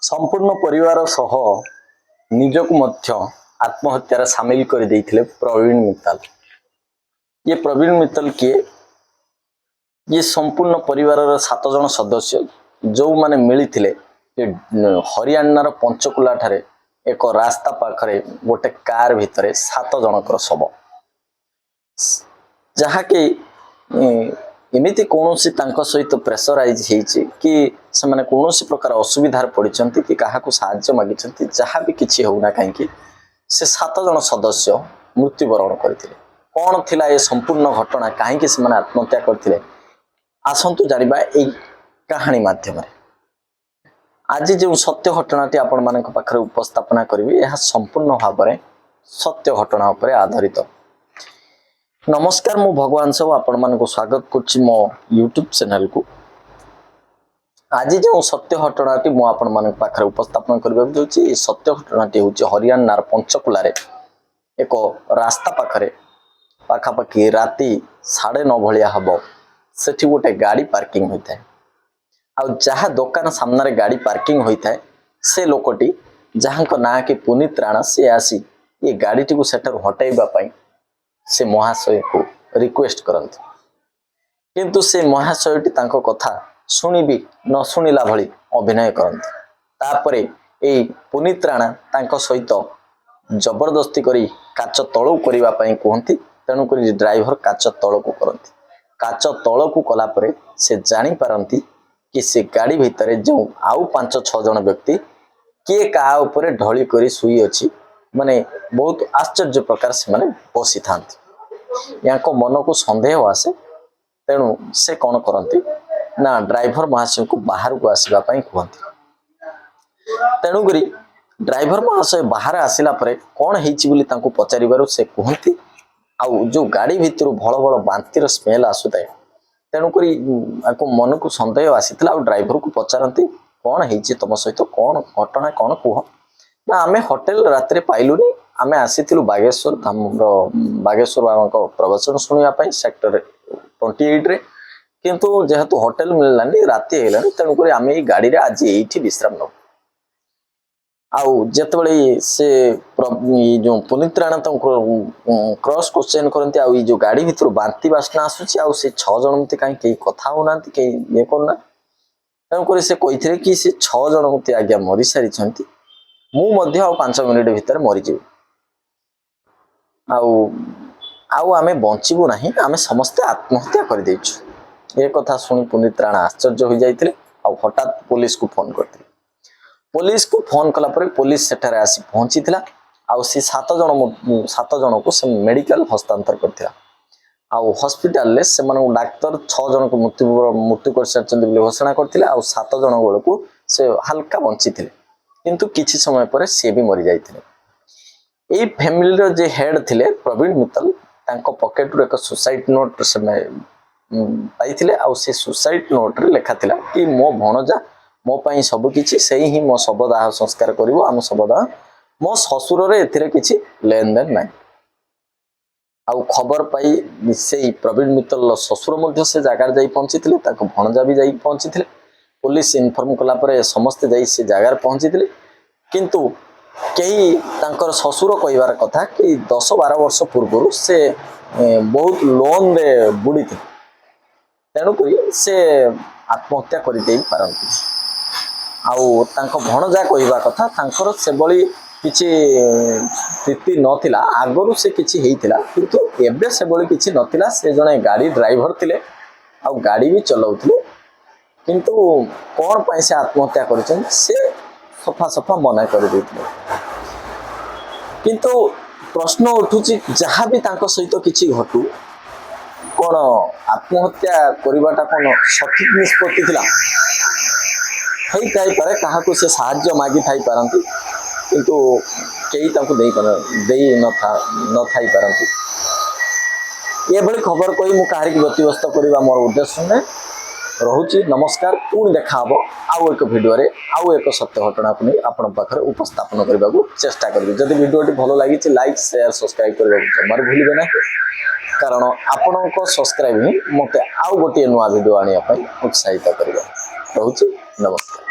संपूर्ण परिवार सह निजक मध्य आत्महत्यार सामिल कर देइथिले प्रवीण मित्तल। ये प्रवीण मित्तल किए? ये संपूर्ण परिवार 7 जन सदस्य जो माने मिलिथिले हरियाणार पंचकुला ठारे एक रास्ता पाखरे गोटे कार भितरे 7 जनकर शव, जहा कि एमिति कौनसी तांको सहित प्रेसराइज हेछि कि से माने कौनसी प्रकार असुविधार पड़िचंती कि काहाकू साहाय्य मागिचंती, जहा भी किछि होउना काहेकि से 7 जन सदस्य मृत्युवरण करथिले। कौन थिला ये संपूर्ण घटना, काहेकि से माने आत्महत्या करथिले, आसंतु जानिबा एई कहानी माध्यम रे। आज जो सत्य घटनाटी आपण मानक पाखरे उपस्थापना करिवि, यह संपूर्ण भाबरे सत्य घटना उपरे आधारित। नमस्कार, मु भगवान सब आपण मानको स्वागत करछि मो यूट्यूब चैनल को। आज जो सत्य घटनाटी मु आपण मानक पाखरे उपस्थापन करबा जाउछि, सत्य घटनाटी होछि हरियाणार पंचकुला रे एक रास्ता पाखरे पाखापाखि राति 9:30 भलिया हबो, सेठी गोटे गाड़ी पार्किंग होइथाय। आ जहा दुकान सामने गाड़ी पार्किंग होइथाय, से लोकटी जहांको ना कि पुनीत राणा, से आसी ये गाड़ीटी को सेटर हटाइबा पई से महाशय को रिक्वेस्ट करंती, किंतु से महाशयटी तांको कथा सुनी भी न सुनिला भली अभिनय करंती। तापरे ए पुनीत राणा तांको सहित जबरदस्ती करी काच तळो करिबा पई कहंती, तेनु करी ड्राइवर काच तळो को करंती। काच तळो को कला परे से जानि पारंती कि से गाड़ी भितरे जो आउ 5-6 जन व्यक्ति किए का ऊपर ढली करी सुई अछि, माने बहुत आश्चर्य प्रकार से माने बसी थांती। याको मन को संदेह आसे, तेणु से कौन करंती ना ड्राइवर महाशय को बाहर को आसीबा पई कहंती। तेणु करी ड्राइवर महाशय बाहर आसिला परे कौन हेछि बोली तांको पचारिबारो से कहंती, आउ जो गाड़ी भितरु भल भल बांतीर स्मेल आसुताय। तेणु करी आको मन को संदेह आसीतला, आउ ड्राइवर को पचारंती कौन हेछि तम सहित, कौन घटना कौन कह ना। आमे होटल रात्रि पाइलुनी, आमे आसीथिलु बागेश्वर धामरो बागेश्वर बाबाको प्रवचन सुनिया पई सेक्टर 28 रे, किंतु जेहेतु होटल मिललानी राति हेलानी, तेणु करी आमे ई गाड़ी रे आज एठी विश्राम न। आउ जेतबेले से जो पुनीत राणा क्रॉस क्वेश्चन करंती, आउ ई जो गाड़ी भितर बांती बासना आसुची, आउ से 6 जन मते काई के कथा होनांती, के ये करना। तेणु करी से कहिथिले कि से 6 जन मते आज्ञा मरि सारी छंती, मु मध्य आउ 5 मिनिट भितर मरि जिवि, आउ आमे बंचिबु नाही, आमे समस्त आत्महत्या कर दैछु। ए कथा सुनी पुनीत राणा आश्चर्य हो जाइथिले, आउ हठात पुलिस को फोन करथिले। पुलिस को फोन कला परे पुलिस सेठारे आसी पहुंची थिला, आउ से 7 जन को से मेडिकल हस्तांतर करथिला। आउ हॉस्पिटल ले से माने डॉक्टर 6 जन को मृत्यु कर सारचंदी बोली घोषणा करथिले, आउ 7 जन गोल को से हल्का बंची थिले, किंतु किछि समय परे से भी मरि जाइथिले। एई फैमिली रो जे हेड थिले प्रवीण मित्तल, तांको पॉकेट रो एक सुसाइड नोट से पाइथिले, आउ से सुसाइड नोट रे लिखा थिला कि मो भणजा मो पई सब किछि, सेही ही मो शवदाह संस्कार करिवो, आम शवदाह मो ससुर रे एथिरे किछि लेन देन नै। आउ खबर पाई से प्रवीण मित्तल ससुर मध्य से जगार जाई पहुंचीथिले, ताको भणजा भी जाई पहुंचीथिले। पुलिस इन्फॉर्म कला परे समस्त जाई से जगार पहुंचीथिले, किंतु केही तांकर ससुर कहिबार कथा कि 10-12 वर्ष पूर्व से बहुत लोन रे बुड़ी थी, तेणु करी से आत्महत्या करि देई पारंती। आउ तांको भणजा कहिबा कथा तांकर से बळी किछि स्थिति नथिला, आगरु से किछि हेइतिला, किंतु एबे से बळी किछि नथिला। से जने गाड़ी ड्राइवर थिले, आउ गाड़ी भी चलाउथिले, किंतु कोन पई से आत्महत्या करिछन से सफा सफा मना कर देथिले। किंतु प्रश्न उठुची, जहा भी तांको सहित किछि घटू, कोन आत्महत्या करिबाटा कोन सठिक निष्पत्ति थिला हेई थाई पारे, काहाकू से साहाय्य मागी थाई पारंती, किंतु केही तांको देई न थाई पारंती। ये भली खबर कोई मु काहारी व्यतिव्यस्त करिबा मोर उद्देश्य नै रहुची। नमस्कार, पुणी देखा हबो आउ एक वीडियो रे आउ एक सत्य घटना को नहीं आपण पाखरे उपस्थापन करबा को चेष्टा करबी। जदि वीडियोटी भलो लागि लाइक शेयर सब्सक्राइब करबा जमार भूलिबे ना, कारण आपणको सब्सक्राइब ही मते आउ गोटे नुआ वीडियो आनिया पई उत्साहित करबा। रहुची, नमस्कार।